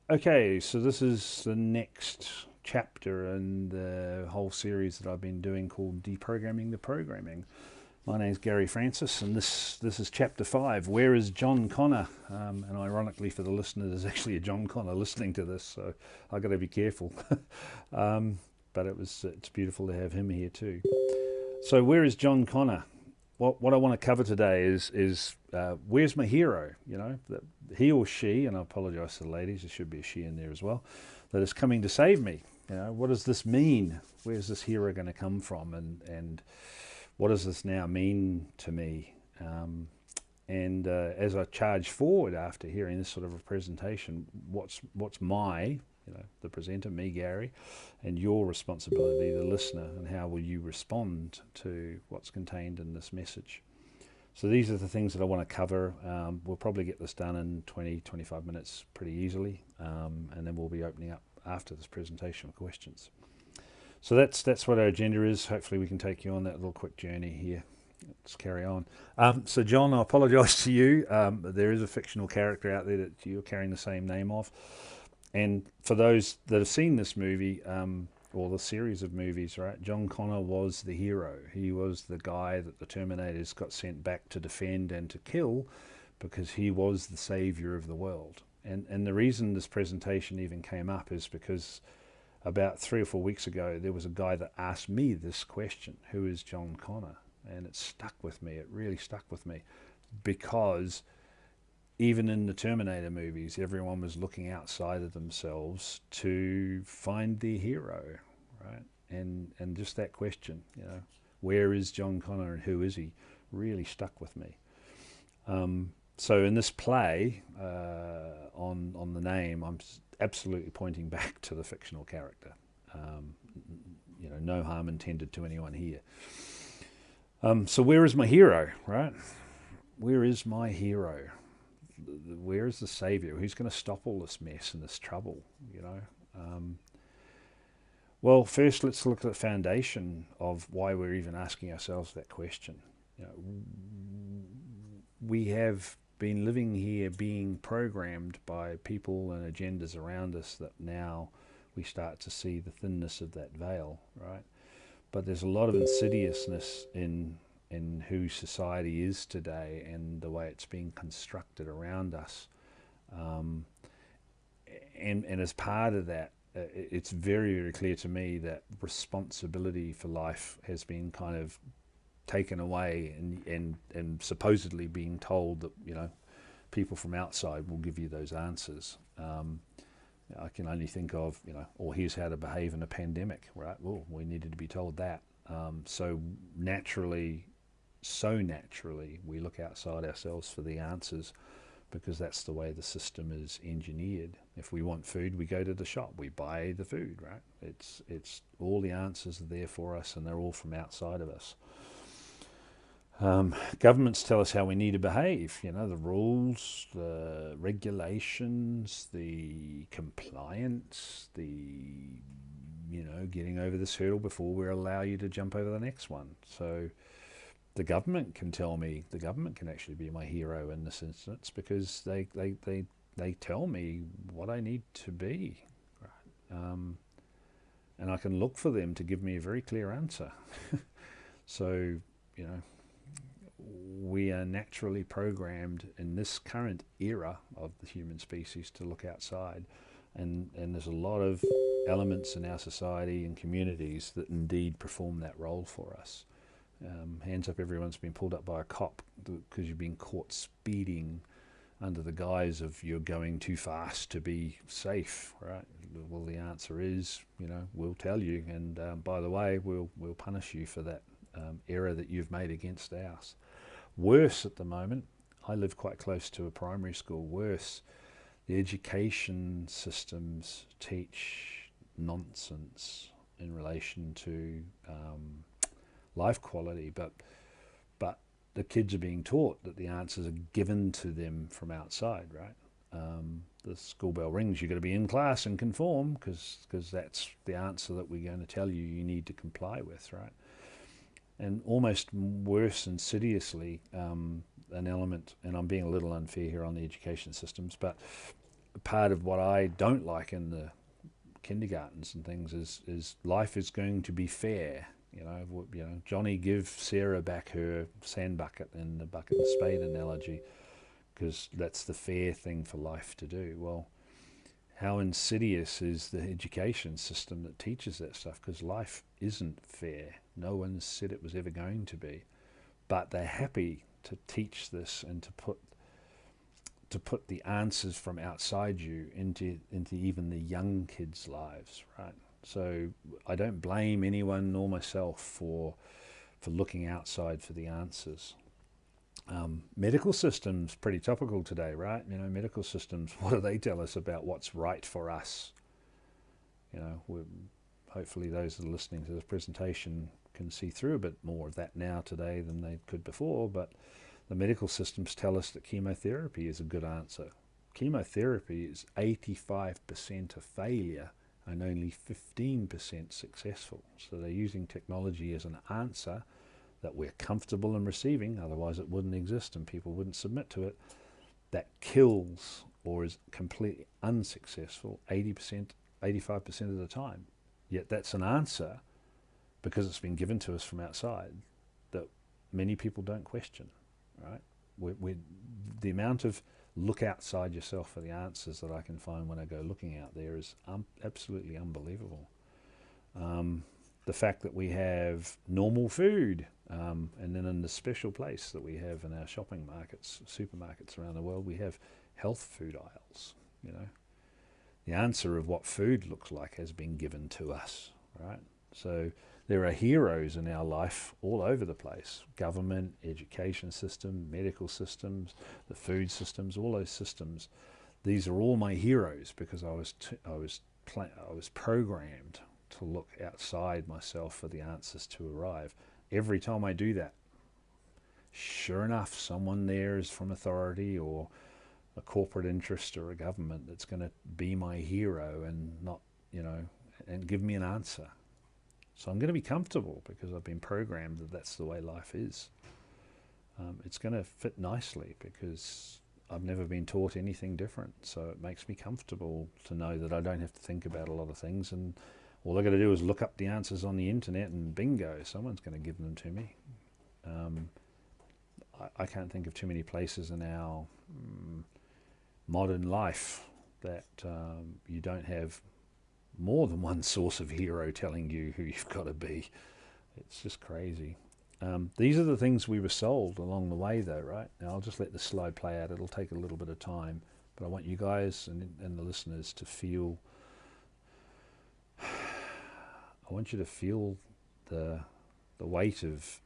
Okay, so this is the next chapter in the whole series that I've been doing called Deprogramming the Programming. My name's Gary Francis, and this is chapter 5. Where is John Connor? And ironically, for the listener, there's actually a John Connor listening to this, so I've got to be careful. But it's beautiful to have him here too. So where is John Connor? What I want to cover today is where's my hero? You know, that he or she, and I apologise to the ladies, there should be a she in there as well, that is coming to save me. You know, what does this mean? Where's this hero going to come from? And what does this now mean to me? And as I charge forward after hearing this sort of a presentation, what's my, the presenter, me, Gary, and your responsibility, the listener, and how will you respond to what's contained in this message? So these are the things that I want to cover. We'll probably get this done in 20, 25 minutes pretty easily, and then we'll be opening up after this presentation for questions. So that's what our agenda is. Hopefully we can take you on that little quick journey here. Let's carry on. So John, I apologise to you. There is a fictional character out there that you're carrying the same name of. And for those that have seen this movie, or the series of movies, right, John Connor was the hero. He was the guy that the Terminators got sent back to defend and to kill because he was the savior of the world. And the reason this presentation even came up is because about 3 or 4 weeks ago, there was a guy that asked me this question: who is John Connor? And it stuck with me. It really stuck with me because even in the Terminator movies, everyone was looking outside of themselves to find their hero, right? And just that question, where is John Connor and who is he, really stuck with me. So in this play on the name, I'm absolutely pointing back to the fictional character. No harm intended to anyone here. So where is my hero, right? Where is my hero? Where is the savior? Who's going to stop all this mess and this trouble? Well, first let's look at the foundation of why we're even asking ourselves that question. We have been living here being programmed by people and agendas around us that now we start to see the thinness of that veil, right? But there's a lot of insidiousness in who society is today and the way it's being constructed around us. And as part of that, it's very, very clear to me that responsibility for life has been kind of taken away and supposedly being told that, people from outside will give you those answers. I can only think of, or here's how to behave in a pandemic, right? Well, we needed to be told that. So naturally, we look outside ourselves for the answers because that's the way the system is engineered. If we want food, we go to the shop, we buy the food, right? It's all the answers are there for us, and they're all from outside of us. Governments tell us how we need to behave, the rules, the regulations, the compliance, the, getting over this hurdle before we allow you to jump over the next one. So the government can tell me, the government can actually be my hero in this instance because they tell me what I need to be. And I can look for them to give me a very clear answer. So, we are naturally programmed in this current era of the human species to look outside, and there's a lot of elements in our society and communities that indeed perform that role for us. Hands up, everyone's been pulled up by a cop because you've been caught speeding under the guise of you're going too fast to be safe, right? Well, the answer is, we'll tell you, and by the way, we'll punish you for that error that you've made against ours. Worse at the moment, I live quite close to a primary school. Worse, the education systems teach nonsense in relation to life quality, but the kids are being taught that the answers are given to them from outside, right? The school bell rings, you've got to be in class and conform because that's the answer that we're going to tell you need to comply with, right? And almost worse insidiously, an element, and I'm being a little unfair here on the education systems, but part of what I don't like in the kindergartens and things is life is going to be fair. Johnny, give Sarah back her sand bucket in the bucket and spade analogy, because that's the fair thing for life to do. Well, how insidious is the education system that teaches that stuff? Because life isn't fair. No one said it was ever going to be, but they're happy to teach this and to put the answers from outside you into even the young kids' lives, right? So I don't blame anyone nor myself for looking outside for the answers. Medical systems, pretty topical today, right? Medical systems, what do they tell us about what's right for us? Hopefully those that are listening to this presentation can see through a bit more of that now today than they could before, but the medical systems tell us that chemotherapy is a good answer. Chemotherapy is 85% a failure and only 15% successful. So they're using technology as an answer that we're comfortable in receiving, otherwise it wouldn't exist and people wouldn't submit to it, that kills or is completely unsuccessful 80%, 85% of the time. Yet that's an answer, because it's been given to us from outside, that many people don't question, right? The amount of look outside yourself for the answers that I can find when I go looking out there is absolutely unbelievable. The fact that we have normal food, and then in the special place that we have in our shopping markets, supermarkets around the world, we have health food aisles. The answer of what food looks like has been given to us, right? So there are heroes in our life all over the place: government, education system, medical systems, the food systems, all those systems. These are all my heroes because I was programmed to look outside myself for the answers to arrive. Every time I do that, sure enough, someone there is from authority or a corporate interest or a government that's going to be my hero and not, and give me an answer. So I'm going to be comfortable because I've been programmed that that's the way life is. It's going to fit nicely because I've never been taught anything different. So it makes me comfortable to know that I don't have to think about a lot of things, and all I got to do is look up the answers on the internet and bingo, someone's going to give them to me. I can't think of too many places in our modern life that you don't have more than one source of hero telling you who you've got to be. It's just crazy. These are the things we were sold along the way, though, right? Now I'll just let the slide play out. It'll take a little bit of time, but I want you guys and the listeners to feel, I want you to feel the weight of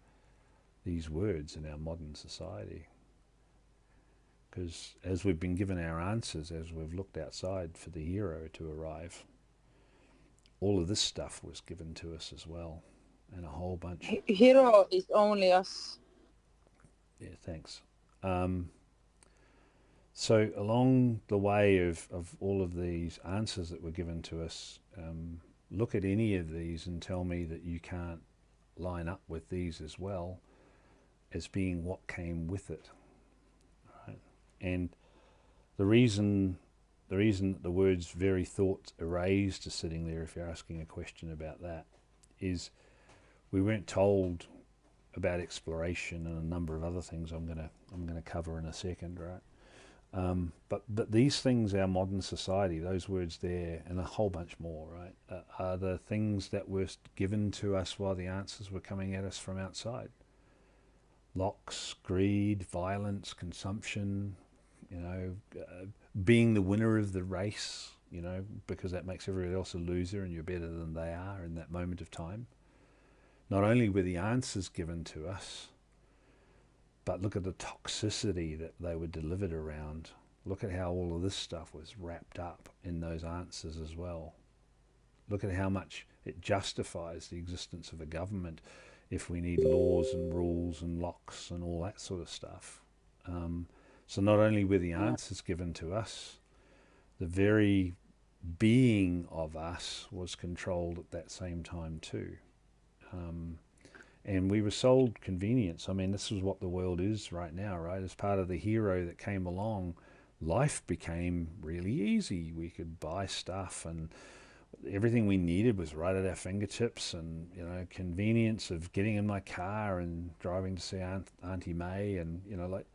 these words in our modern society. Because as we've been given our answers, as we've looked outside for the hero to arrive, all of this stuff was given to us as well, and a whole bunch. Hero is only us. Yeah, thanks. So along the way of all of these answers that were given to us, look at any of these and tell me that you can't line up with these as well as being what came with it. Right? And the reason that the words very thoughts erased are sitting there, if you're asking a question about that, is we weren't told about exploration and a number of other things I'm gonna cover in a second, right? But these things, our modern society, those words there, and a whole bunch more, right, are the things that were given to us while the answers were coming at us from outside. Locks, greed, violence, consumption, being the winner of the race, because that makes everybody else a loser and you're better than they are in that moment of time. Not only were the answers given to us, but look at the toxicity that they were delivered around. Look at how all of this stuff was wrapped up in those answers as well. Look at how much it justifies the existence of a government if we need laws and rules and locks and all that sort of stuff. So not only were the answers given to us, the very being of us was controlled at that same time too. And we were sold convenience. I mean, this is what the world is right now, right? As part of the hero that came along, life became really easy. We could buy stuff, and everything we needed was right at our fingertips. And convenience of getting in my car and driving to see Auntie May, and like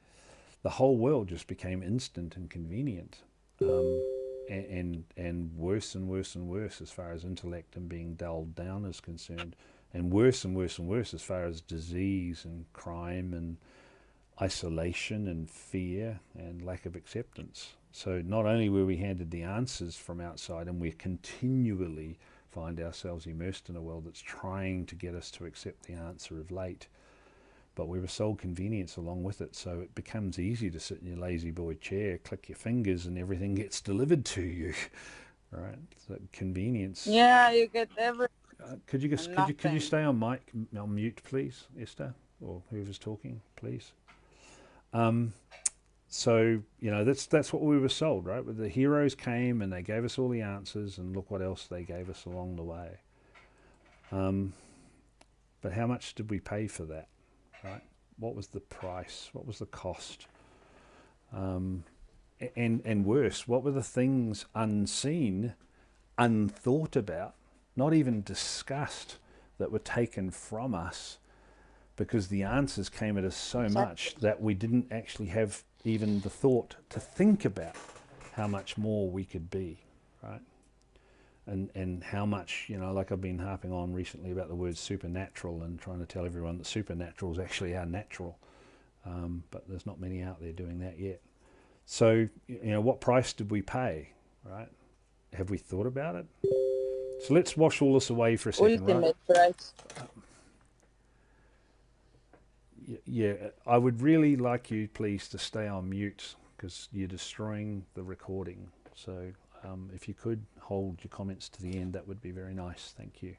the whole world just became instant and convenient. And worse and worse and worse as far as intellect and being dulled down is concerned, and worse and worse and worse as far as disease and crime and isolation and fear and lack of acceptance. So not only were we handed the answers from outside, and we continually find ourselves immersed in a world that's trying to get us to accept the answer of late, but we were sold convenience along with it. So it becomes easy to sit in your lazy boy chair, click your fingers, and everything gets delivered to you. Right? So convenience. Yeah, you get everything Could you and could you nothing. stay on mute, please, Esther, or whoever's talking, please? So that's what we were sold, right? But the heroes came and they gave us all the answers, and look what else they gave us along the way. But how much did we pay for that, right? What was the price? What was the cost? And worse, what were the things unseen, unthought about, not even discussed, that were taken from us because the answers came at us so Exactly. much that we didn't actually have even the thought to think about how much more we could be, right? And how much, like I've been harping on recently about the word supernatural, and trying to tell everyone that supernatural is actually our natural, but there's not many out there doing that yet. So, what price did we pay, right? Have we thought about it? So let's wash all this away for a second, right? Ultimate price. Yeah, I would really like you, please, to stay on mute, because you're destroying the recording. So if you could hold your comments to the end, that would be very nice. Thank you.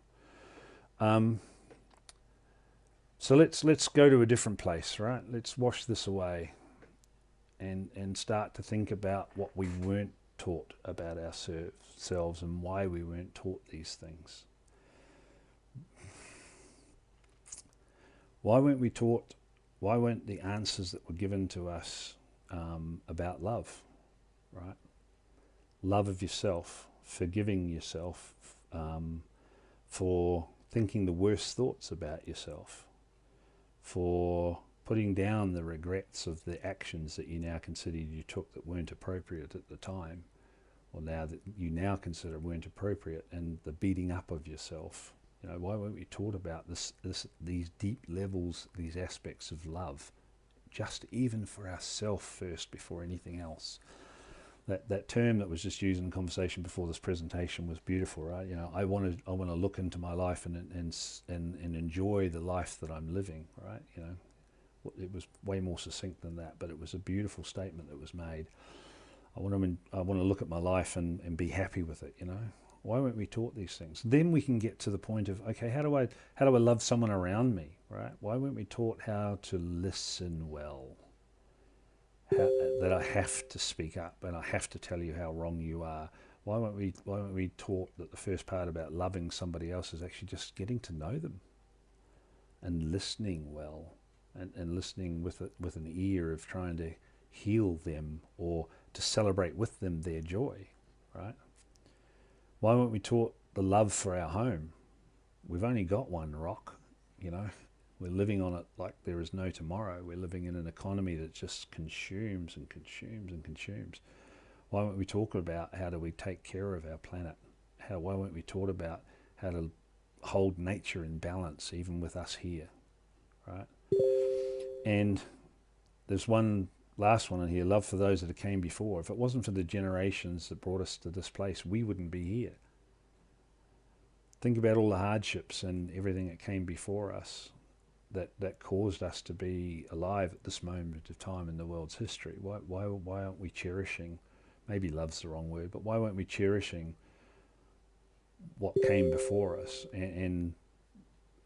So let's go to a different place, right? Let's wash this away and start to think about what we weren't taught about ourselves and why we weren't taught these things. Why weren't we taught? Why weren't the answers that were given to us about love, right? Love of yourself, forgiving yourself for thinking the worst thoughts about yourself, for putting down the regrets of the actions that you now consider you took that weren't appropriate at the time, or now that you now consider weren't appropriate, and the beating up of yourself. Why weren't we taught about these deep levels, these aspects of love, just even for ourselves first before anything else? That term that was just used in conversation before this presentation was beautiful, right? I want to look into my life and enjoy the life that I'm living, right? It was way more succinct than that, but it was a beautiful statement that was made. I want to look at my life and be happy with it. Why weren't we taught these things? Then we can get to the point of, okay, how do I love someone around me, right? Why weren't we taught how to listen well? That I have to speak up and I have to tell you how wrong you are. Why weren't we taught that the first part about loving somebody else is actually just getting to know them and listening well, and listening with an ear of trying to heal them or to celebrate with them their joy, right? Why weren't we taught the love for our home? We've only got one rock, We're living on it like there is no tomorrow. We're living in an economy that just consumes and consumes and consumes. Why weren't we taught about how do we take care of our planet? Why weren't we taught about how to hold nature in balance, even with us here, right? And there's one last one in here, love for those that came before. If it wasn't for the generations that brought us to this place, we wouldn't be here. Think about all the hardships and everything that came before us that caused us to be alive at this moment of time in the world's history. Why aren't we cherishing, maybe love's the wrong word, but why weren't we cherishing what came before us? And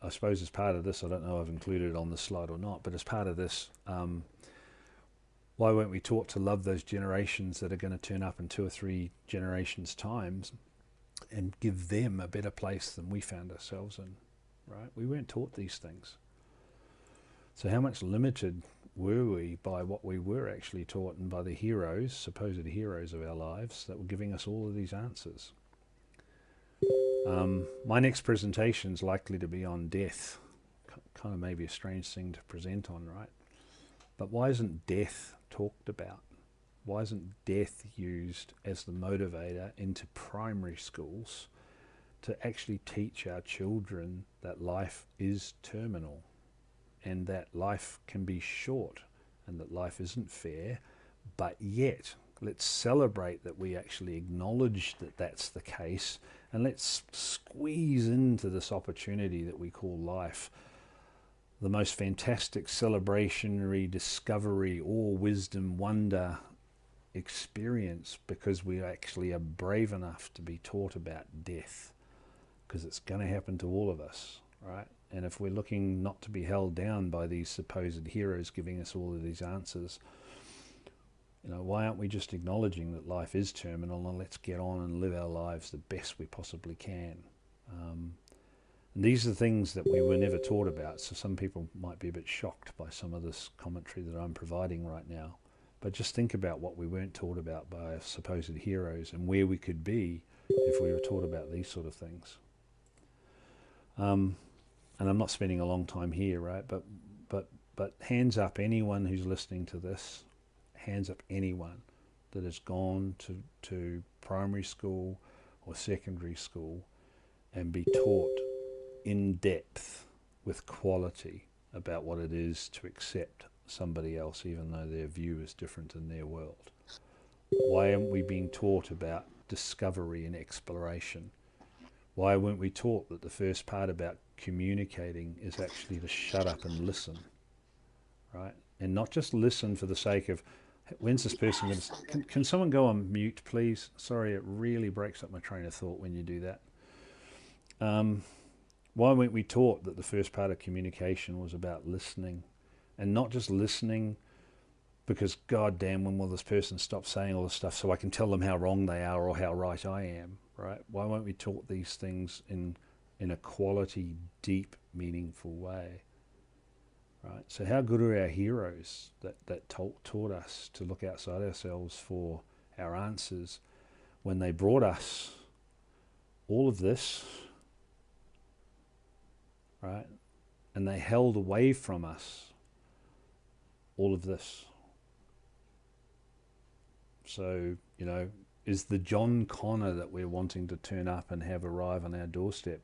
I suppose as part of this, I don't know if I've included it on the slide or not, but as part of this, why weren't we taught to love those generations that are going to turn up in 2 or 3 generations' times and give them a better place than we found ourselves in, right? We weren't taught these things. So how much limited were we by what we were actually taught and by the heroes, supposed heroes of our lives, that were giving us all of these answers? My next presentation is likely to be on death. Kind of maybe a strange thing to present on, right? But why isn't death talked about? Why isn't death used as the motivator into primary schools to actually teach our children that life is terminal and that life can be short and that life isn't fair, but yet let's celebrate that we actually acknowledge that that's the case, and let's squeeze into this opportunity that we call life the most fantastic celebrationary discovery, awe, wisdom, wonder experience, because we actually are brave enough to be taught about death, because it's going to happen to all of us, right? And if we're looking not to be held down by these supposed heroes giving us all of these answers, why aren't we just acknowledging that life is terminal, and let's get on and live our lives the best we possibly can? And these are things that we were never taught about, so some people might be a bit shocked by some of this commentary that I'm providing right now. But just think about what we weren't taught about by our supposed heroes and where we could be if we were taught about these sort of things. And I'm not spending a long time here, right? But hands up anyone who's listening to this, hands up anyone that has gone to primary school or secondary school and be taught in depth with quality about what it is to accept somebody else even though their view is different in their world. Why aren't we being taught about discovery and exploration? Why weren't we taught that the first part about communicating is actually to shut up and listen, right? And not just listen for the sake of, when's this person going to... Can someone go on mute, please? Sorry, it really breaks up my train of thought when you do that. Why weren't we taught that the first part of communication was about listening, and not just listening because, God damn, when will this person stop saying all this stuff so I can tell them how wrong they are or how right I am, right? Why weren't we taught these things in a quality, deep, meaningful way, right? So how good are our heroes that taught us to look outside ourselves for our answers when they brought us all of this, right? And they held away from us all of this. So, is the John Connor that we're wanting to turn up and have arrive on our doorstep,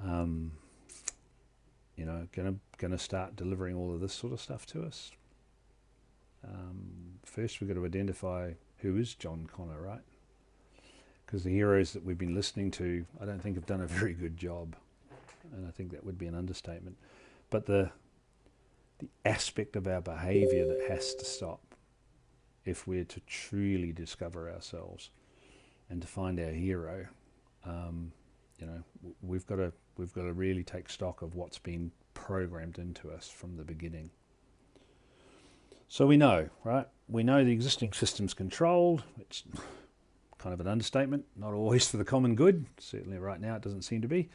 going to start delivering all of this sort of stuff to us? First, we've got to identify who is John Connor, right? Because the heroes that we've been listening to, I don't think have done a very good job, and I think that would be an understatement. But the aspect of our behavior that has to stop if we're to truly discover ourselves and to find our hero, we've got to really take stock of what's been programmed into us from the beginning. So we know, right? We know the existing system's controlled. It's kind of an understatement, not always for the common good. Certainly right now it doesn't seem to be.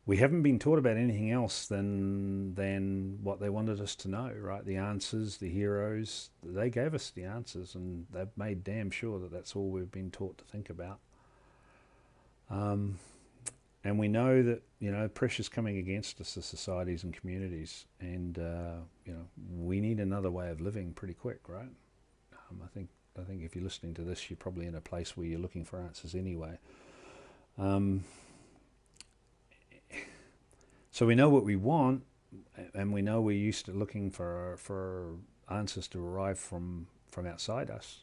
We haven't been taught about anything else than what they wanted us to know, right? The answers, the heroes, they gave us the answers, and they've made damn sure that that's all we've been taught to think about. And we know that, pressure's coming against us as societies and communities, and, we need another way of living pretty quick, right? I think if you're listening to this, you're probably in a place where you're looking for answers anyway. So we know what we want, and we know we're used to looking for answers to arrive from outside us,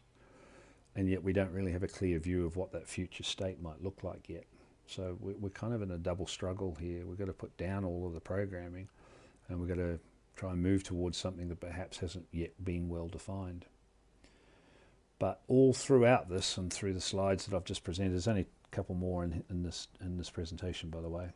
and yet we don't really have a clear view of what that future state might look like yet. So we're kind of in a double struggle here. We've got to put down all of the programming, and we've got to try and move towards something that perhaps hasn't yet been well defined. But all throughout this, and through the slides that I've just presented, there's only a couple more in this presentation, by the way.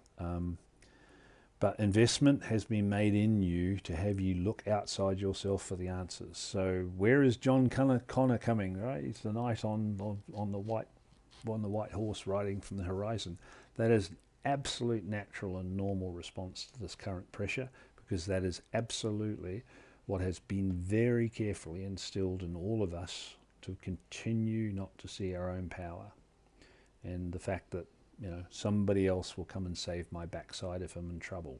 But investment has been made in you to have you look outside yourself for the answers. So where is John Connor coming? Right, he's the knight on the white horse riding from the horizon. That is an absolute natural and normal response to this current pressure, because that is absolutely what has been very carefully instilled in all of us to continue not to see our own power. And the fact that, somebody else will come and save my backside if I'm in trouble.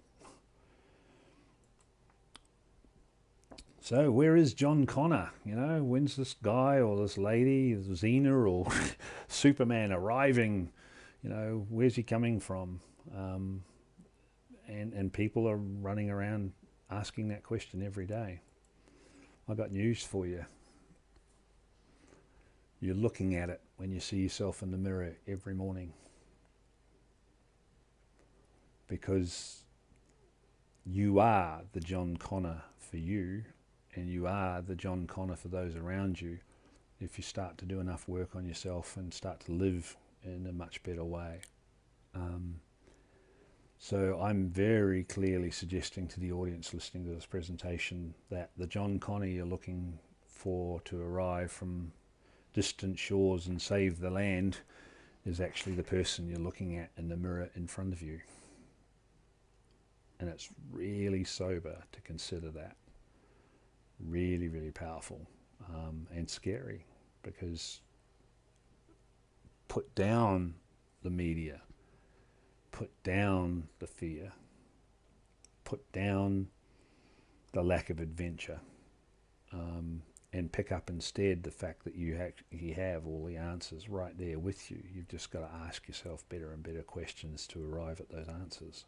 So where is John Connor? When's this guy or this lady, Xena or Superman arriving? Where's he coming from? And people are running around asking that question every day. I got news for you. You're looking at it when you see yourself in the mirror every morning. Because you are the John Connor for you, and you are the John Connor for those around you if you start to do enough work on yourself and start to live in a much better way. So I'm very clearly suggesting to the audience listening to this presentation that the John Connor you're looking for to arrive from distant shores and save the land is actually the person you're looking at in the mirror in front of you. And it's really sober to consider that. Really, really powerful and scary, because put down the media, put down the fear, put down the lack of adventure, and pick up instead the fact that you have all the answers right there with you. You've just got to ask yourself better and better questions to arrive at those answers.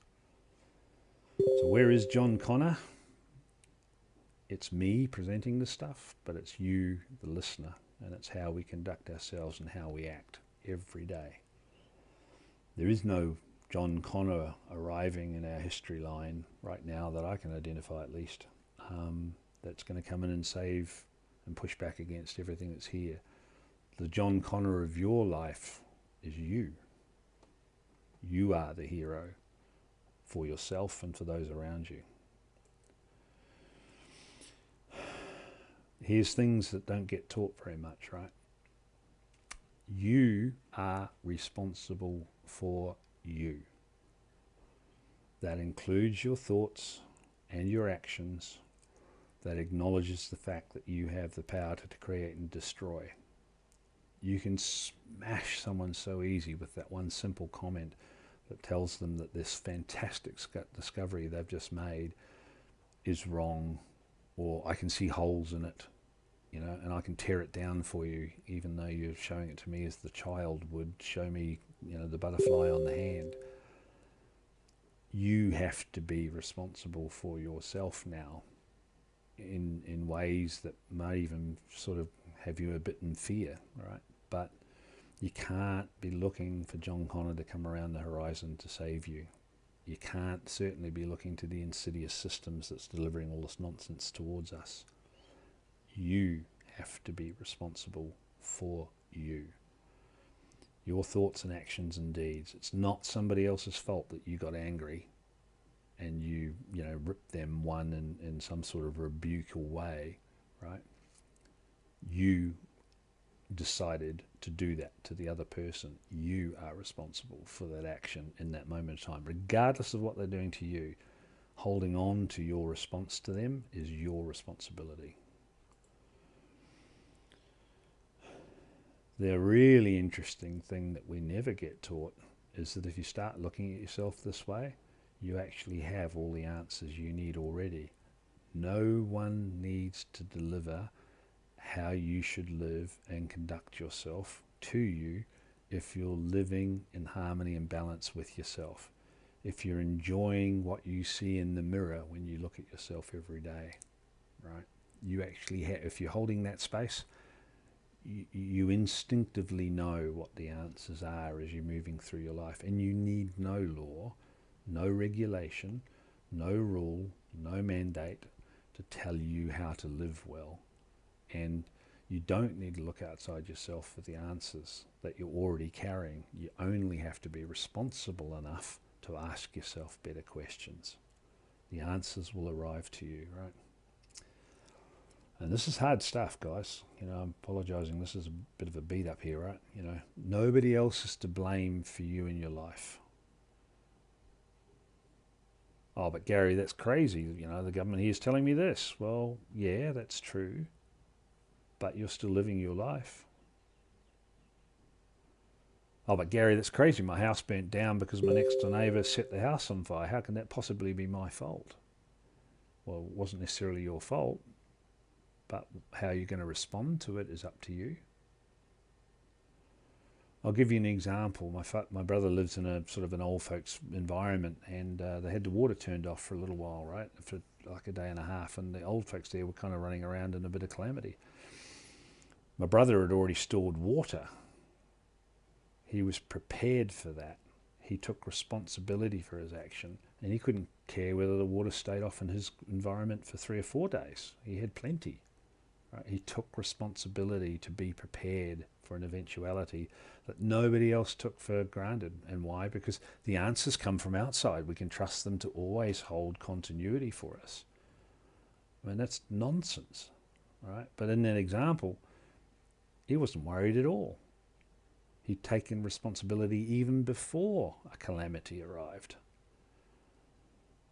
So where is John Connor? It's me presenting the stuff, but it's you, the listener, and it's how we conduct ourselves and how we act every day. There is no John Connor arriving in our history line right now that I can identify, at least, that's going to come in and save and push back against everything that's here. The John Connor of your life is you. You are the hero for yourself and for those around you. Here's things that don't get taught very much, right? You are responsible for you. That includes your thoughts and your actions. That acknowledges the fact that you have the power to create and destroy. You can smash someone so easy with that one simple comment that tells them that this fantastic discovery they've just made is wrong, or I can see holes in it, and I can tear it down for you, even though you're showing it to me as the child would show me, the butterfly on the hand. You have to be responsible for yourself now in ways that might even sort of have you a bit in fear, right? But you can't be looking for John Connor to come around the horizon to save you. You can't certainly be looking to the insidious systems that's delivering all this nonsense towards us. You have to be responsible for you. Your thoughts and actions and deeds. It's not somebody else's fault that you got angry and you ripped them one in some sort of rebuke way, right? You decided to do that to the other person. You are responsible for that action in that moment of time, regardless of what they're doing to you. Holding on to your response to them is your responsibility. The really interesting thing that we never get taught is that if you start looking at yourself this way, you actually have all the answers you need already. No one needs to deliver how you should live and conduct yourself to you if you're living in harmony and balance with yourself. If you're enjoying what you see in the mirror when you look at yourself every day, right? You actually have, if you're holding that space, you instinctively know what the answers are as you're moving through your life, and you need no law, no regulation, no rule, no mandate to tell you how to live well. And you don't need to look outside yourself for the answers that you're already carrying. You only have to be responsible enough to ask yourself better questions. The answers will arrive to you, right? And this is hard stuff, guys. I'm apologizing. This is a bit of a beat up here, right? Nobody else is to blame for you in your life. Oh, but Gary, that's crazy. You know, the government here is telling me this. Well, yeah, that's true, but you're still living your life. Oh, but Gary, that's crazy. My house burnt down because my next door neighbour set the house on fire. How can that possibly be my fault? Well, it wasn't necessarily your fault, but how you're going to respond to it is up to you. I'll give you an example. My brother lives in a sort of an old folks environment, and they had the water turned off for a little while, right, for like a day and a half, and the old folks there were kind of running around in a bit of calamity. My brother had already stored water. He was prepared for that. He took responsibility for his action, and he couldn't care whether the water stayed off in his environment for 3 or 4 days. He had plenty. Right? He took responsibility to be prepared for an eventuality that nobody else took for granted. And why? Because the answers come from outside. We can trust them to always hold continuity for us. I mean, that's nonsense, right? But in that example, he wasn't worried at all. He'd taken responsibility even before a calamity arrived.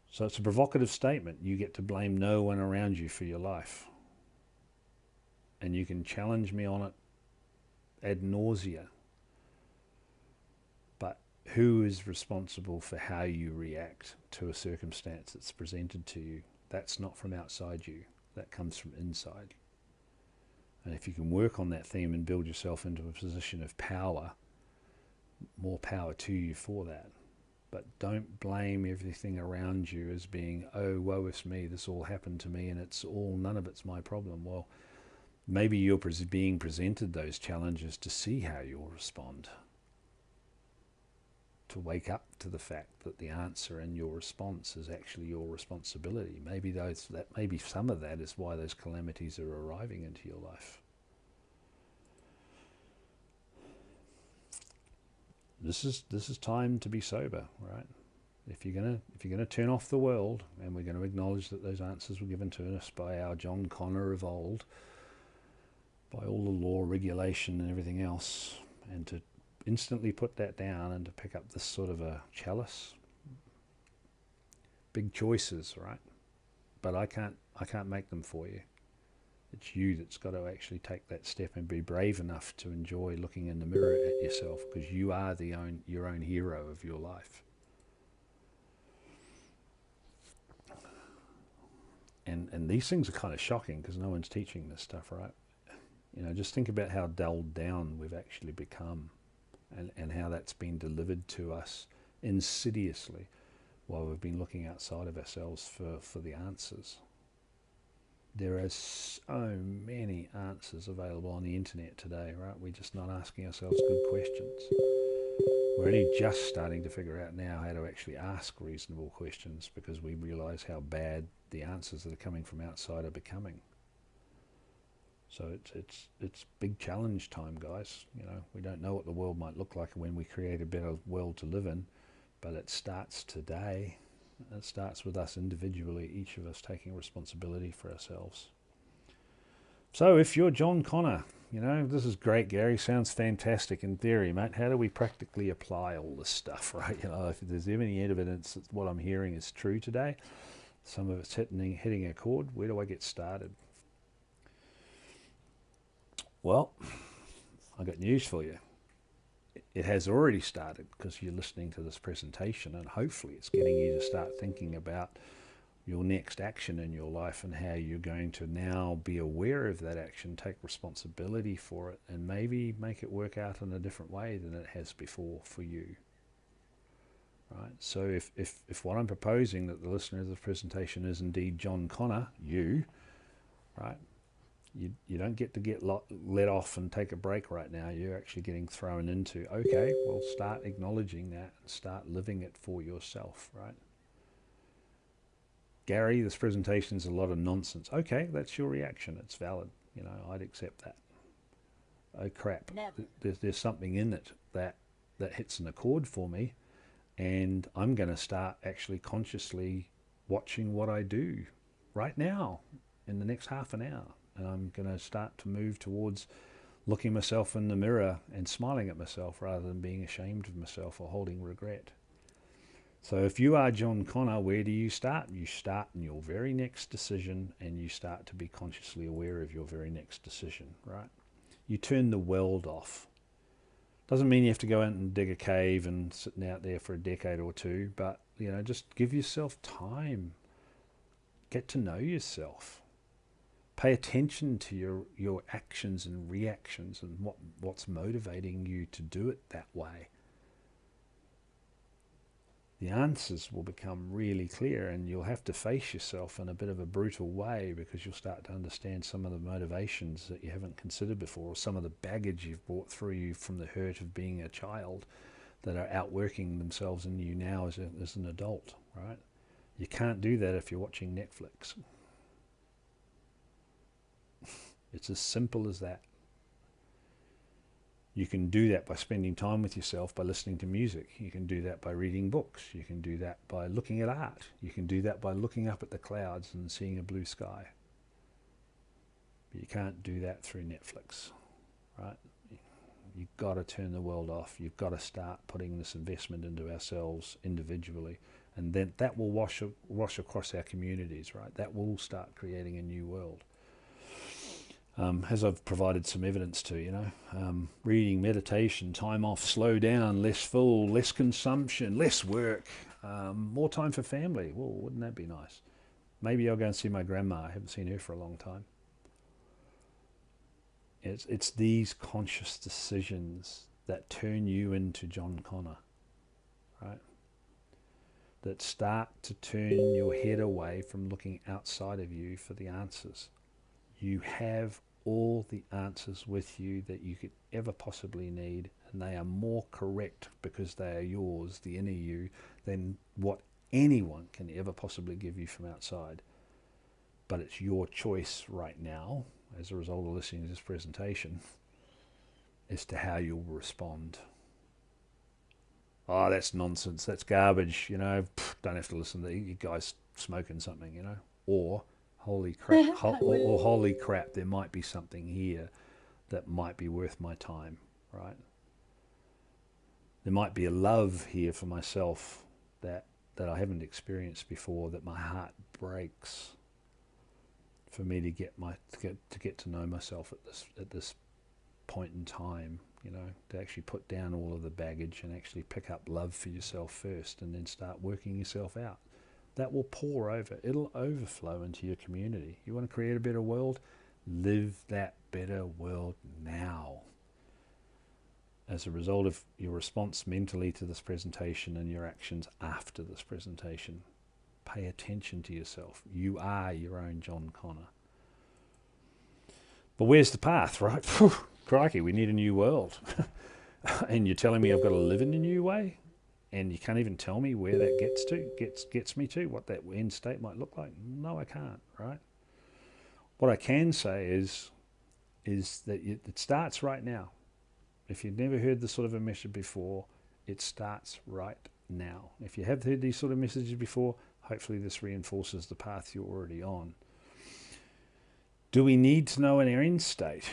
So it's a provocative statement. You get to blame no one around you for your life. And you can challenge me on it ad nausea. But who is responsible for how you react to a circumstance that's presented to you? That's not from outside you. That comes from inside. And if you can work on that theme and build yourself into a position of power, more power to you for that. But don't blame everything around you as being, oh, woe is me, this all happened to me and none of it's my problem. Well, maybe you're being presented those challenges to see how you'll respond. To wake up to the fact that the answer and your response is actually your responsibility. Maybe some of that is why those calamities are arriving into your life. This is time to be sober, right? If you're gonna turn off the world, and we're going to acknowledge that those answers were given to us by our John Connor of old, by all the law, regulation, and everything else, and to instantly put that down and to pick up this sort of a chalice. Big choices, right? But I can't make them for you. It's you that's got to actually take that step and be brave enough to enjoy looking in the mirror at yourself, because you are your own hero of your life. And these things are kind of shocking because no one's teaching this stuff, right? You know, just think about how dulled down we've actually become, and how that's been delivered to us insidiously while we've been looking outside of ourselves for the answers. There are so many answers available on the internet today, right? We're just not asking ourselves good questions. We're only just starting to figure out now how to actually ask reasonable questions, because we realize how bad the answers that are coming from outside are becoming. So it's big challenge time, guys. You know, we don't know what the world might look like when we create a better world to live in, but it starts today. It starts with us individually, each of us taking responsibility for ourselves. So if you're John Connor, you know, this is great, Gary. Sounds fantastic in theory, mate. How do we practically apply all this stuff, right? You know, if there's any evidence that what I'm hearing is true today, some of it's hitting a chord, where do I get started? Well, I got news for you. It has already started, because you're listening to this presentation, and hopefully it's getting you to start thinking about your next action in your life and how you're going to now be aware of that action, take responsibility for it, and maybe make it work out in a different way than it has before for you. Right? So if what I'm proposing, that the listener of the presentation is indeed John Connor, you, right? You don't get to let off and take a break right now. You're actually getting thrown into, okay, well, start acknowledging that and start living it for yourself, right? Gary, this presentation is a lot of nonsense. Okay, that's your reaction. It's valid. You know, I'd accept that. Oh crap, there's something in it that hits an accord for me, and I'm going to start actually consciously watching what I do right now in the next half an hour. And I'm going to start to move towards looking myself in the mirror and smiling at myself rather than being ashamed of myself or holding regret. So if you are John Connor, where do you start? You start in your very next decision, and you start to be consciously aware of your very next decision, right? You turn the world off. Doesn't mean you have to go out and dig a cave and sitting out there for a decade or two, but just give yourself time. Get to know yourself. Pay attention to your actions and reactions and what's motivating you to do it that way. The answers will become really clear, and you'll have to face yourself in a bit of a brutal way, because you'll start to understand some of the motivations that you haven't considered before, or some of the baggage you've brought through you from the hurt of being a child that are outworking themselves in you now as an adult, right? You can't do that if you're watching Netflix. It's as simple as that. You can do that by spending time with yourself, by listening to music. You can do that by reading books. You can do that by looking at art. You can do that by looking up at the clouds and seeing a blue sky. But you can't do that through Netflix, right? You've got to turn the world off. You've got to start putting this investment into ourselves individually. And then that will wash across our communities, right? That will start creating a new world. As I've provided some evidence to, reading, meditation, time off, slow down, less full, less consumption, less work, more time for family. Well, wouldn't that be nice? Maybe I'll go and see my grandma. I haven't seen her for a long time. It's these conscious decisions that turn you into John Connor, right? That start to turn your head away from looking outside of you for the answers. You have all the answers with you that you could ever possibly need, and they are more correct because they are yours, the inner you, than what anyone can ever possibly give you from outside. But it's your choice right now, as a result of listening to this presentation, as to how you'll respond. Oh, that's nonsense, that's garbage, don't have to listen to you guys smoking something, or holy crap, or holy crap, there might be something here that might be worth my time, right? There might be a love here for myself that I haven't experienced before, that my heart breaks for me to get to know myself at this point in time, to actually put down all of the baggage and actually pick up love for yourself first, and then start working yourself out. That will pour over. It'll overflow into your community. You want to create a better world? Live that better world now. As a result of your response mentally to this presentation and your actions after this presentation, pay attention to yourself. You are your own John Connor. But where's the path, right? Crikey, we need a new world. And you're telling me I've got to live in a new way? And you can't even tell me where that gets me to, what that end state might look like? No, I can't, right? What I can say is that it starts right now. If you've never heard this sort of a message before, it starts right now. If you have heard these sort of messages before, hopefully this reinforces the path you're already on. Do we need to know an end state?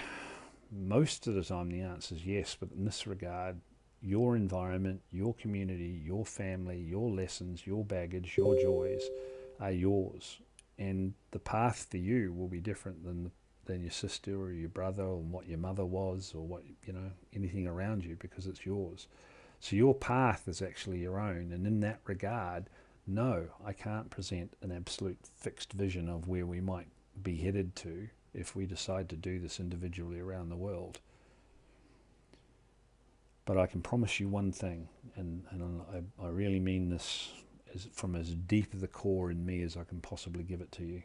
Most of the time the answer is yes, but in this regard, your environment, your community, your family, your lessons, your baggage, your joys are yours. And the path for you will be different than your sister or your brother, or what your mother was, or what, anything around you, because it's yours. So your path is actually your own. And in that regard, no, I can't present an absolute fixed vision of where we might be headed to if we decide to do this individually around the world. But I can promise you one thing, and I really mean this from as deep of the core in me as I can possibly give it to you.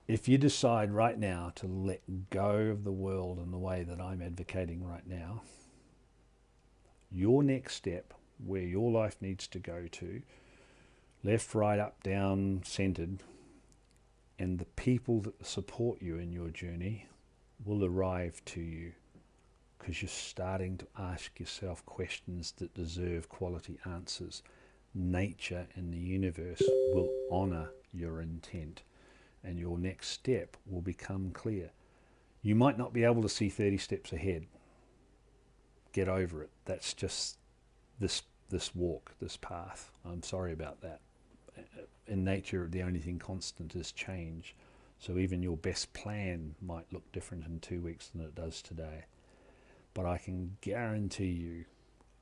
If you decide right now to let go of the world in the way that I'm advocating right now, your next step, where your life needs to go to, left, right, up, down, centered, and the people that support you in your journey will arrive to you, because you're starting to ask yourself questions that deserve quality answers. Nature and the universe will honor your intent, and your next step will become clear. You might not be able to see 30 steps ahead. Get over it. That's just this walk, this path. I'm sorry about that. In nature, the only thing constant is change. So even your best plan might look different in 2 weeks than it does today. But I can guarantee you,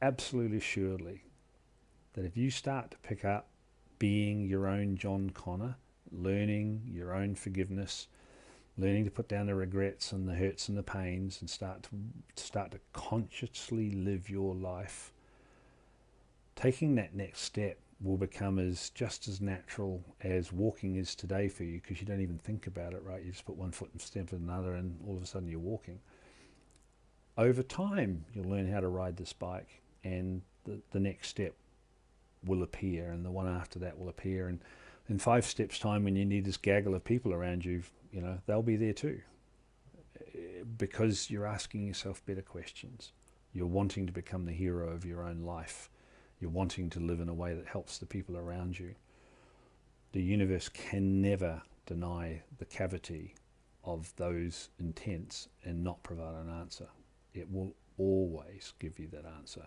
absolutely assuredly, that if you start to pick up being your own John Connor, learning your own forgiveness, learning to put down the regrets and the hurts and the pains, and start to consciously live your life, taking that next step will become just as natural as walking is today for you, because you don't even think about it, right? You just put one foot in step with another, and all of a sudden you're walking. Over time, you'll learn how to ride this bike, and the next step will appear, and the one after that will appear, and in 5 steps time, when you need this gaggle of people around you, they'll be there too, because you're asking yourself better questions. You're wanting to become the hero of your own life. You're wanting to live in a way that helps the people around you. The universe can never deny the cavity of those intents and not provide an answer. It will always give you that answer.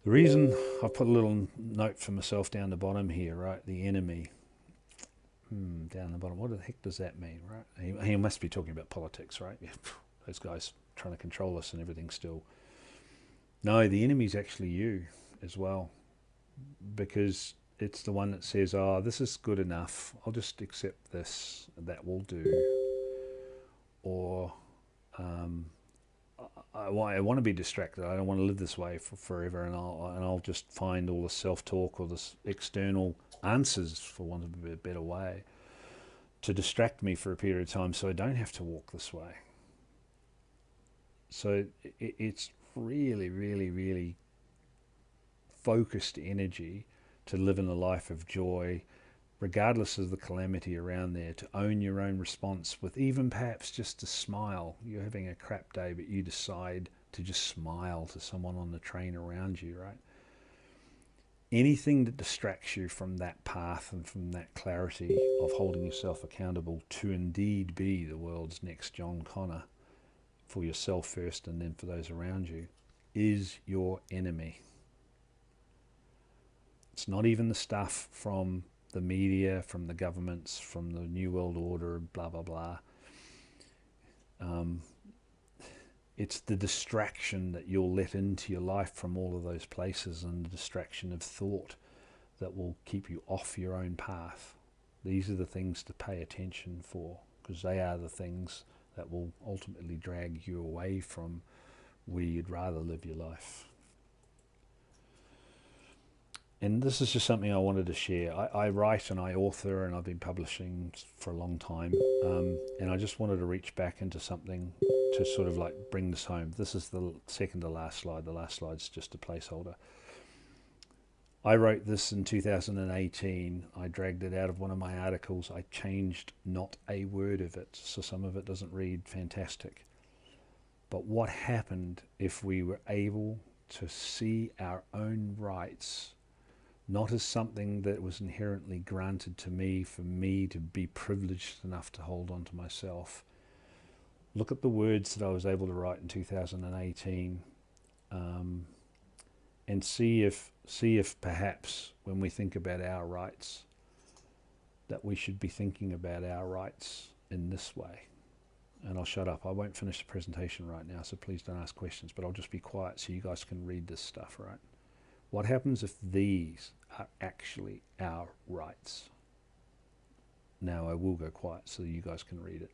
The reason I've put a little note for myself down the bottom here, right? The enemy. Down the bottom. What the heck does that mean, right? He must be talking about politics, right? Yeah, those guys trying to control us and everything still. No, the enemy's actually you as well, because it's the one that says, oh, this is good enough. I'll just accept this. That will do. Or I want to be distracted. I don't want to live this way for forever, and I'll just find all the self-talk or this external answers, for want of a better way, to distract me for a period of time so I don't have to walk this way. So it's really, really, really focused energy to live in a life of joy, regardless of the calamity around there, to own your own response with even perhaps just a smile. You're having a crap day, but you decide to just smile to someone on the train around you, right? Anything that distracts you from that path and from that clarity of holding yourself accountable to indeed be the world's next John Connor, for yourself first and then for those around you, is your enemy. It's not even the stuff from the media, from the governments, from the New World Order, blah, blah, blah. It's the distraction that you'll let into your life from all of those places, and the distraction of thought that will keep you off your own path. These are the things to pay attention for, because they are the things that will ultimately drag you away from where you'd rather live your life. And this is just something I wanted to share. I write and I author, and I've been publishing for a long time. And I just wanted to reach back into something to sort of like bring this home. This is the second to last slide. The last slide's just a placeholder. I wrote this in 2018. I dragged it out of one of my articles. I changed not a word of it, so some of it doesn't read fantastic. But what happened if we were able to see our own rights not as something that was inherently granted to me for me to be privileged enough to hold on to myself? Look at the words that I was able to write in 2018, and see if perhaps when we think about our rights, that we should be thinking about our rights in this way. And I'll shut up. I won't finish the presentation right now, so please don't ask questions, but I'll just be quiet so you guys can read this stuff, right? What happens if these are actually our rights? Now I will go quiet so you guys can read it.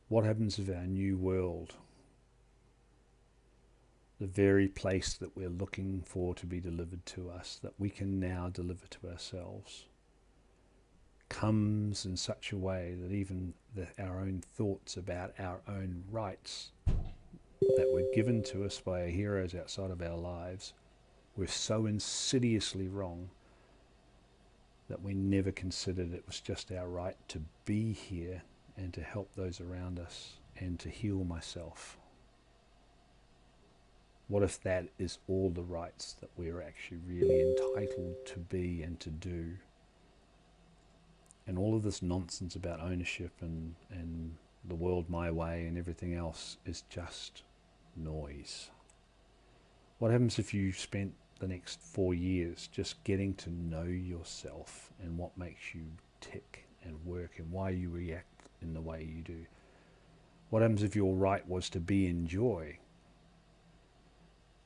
What happens if our new world, the very place that we're looking for to be delivered to us, that we can now deliver to ourselves, comes in such a way that even our own thoughts about our own rights that were given to us by our heroes outside of our lives were so insidiously wrong that we never considered it was just our right to be here and to help those around us and to heal myself? What if that is all the rights that we're actually really entitled to be and to do? And all of this nonsense about ownership and the world my way and everything else is just noise. What happens if you spent the next 4 years just getting to know yourself and what makes you tick and work and why you react in the way you do? What happens if your right was to be in joy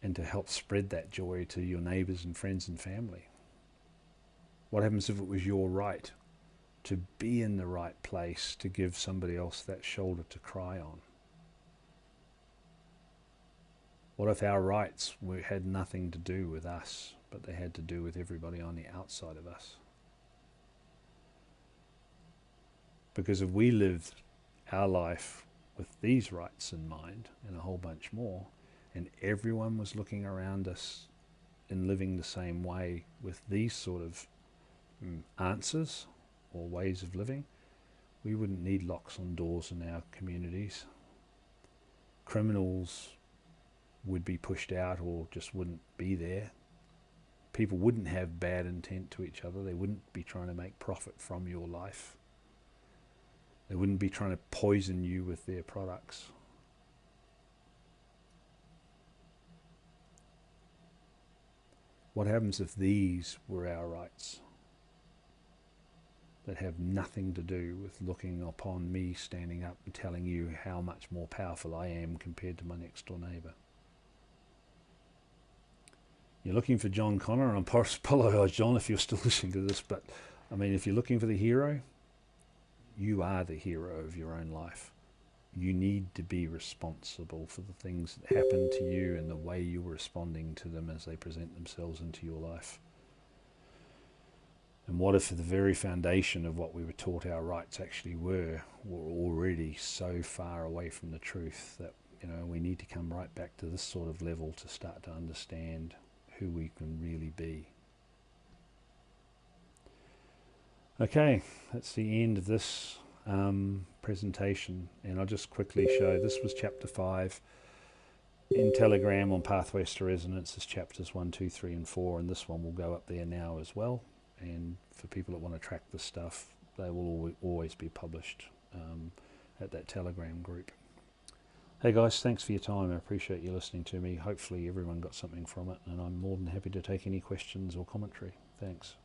and to help spread that joy to your neighbors and friends and family? What happens if it was your right to be in the right place to give somebody else that shoulder to cry on? What if our rights had nothing to do with us, but they had to do with everybody on the outside of us? Because if we lived our life with these rights in mind and a whole bunch more, and everyone was looking around us and living the same way with these sort of answers or ways of living, we wouldn't need locks on doors in our communities. Criminals would be pushed out or just wouldn't be there. People wouldn't have bad intent to each other. They wouldn't be trying to make profit from your life. They wouldn't be trying to poison you with their products. What happens if these were our rights that have nothing to do with looking upon me standing up and telling you how much more powerful I am compared to my next door neighbour? You're looking for John Connor, and I apologise, John, if you're still listening to this, but I mean, if you're looking for the hero, you are the hero of your own life. You need to be responsible for the things that happen to you and the way you're responding to them as they present themselves into your life. And what if the very foundation of what we were taught our rights actually were already so far away from the truth that, we need to come right back to this sort of level to start to understand who we can really be. Okay, that's the end of this presentation, and I'll just quickly show, this was chapter 5. In Telegram on Pathways to Resonance is chapters 1, 2, 3 and 4, and this one will go up there now as well. And for people that want to track this stuff, they will always be published at that Telegram group. Hey guys, thanks for your time. I appreciate you listening to me. Hopefully everyone got something from it, and I'm more than happy to take any questions or commentary. Thanks.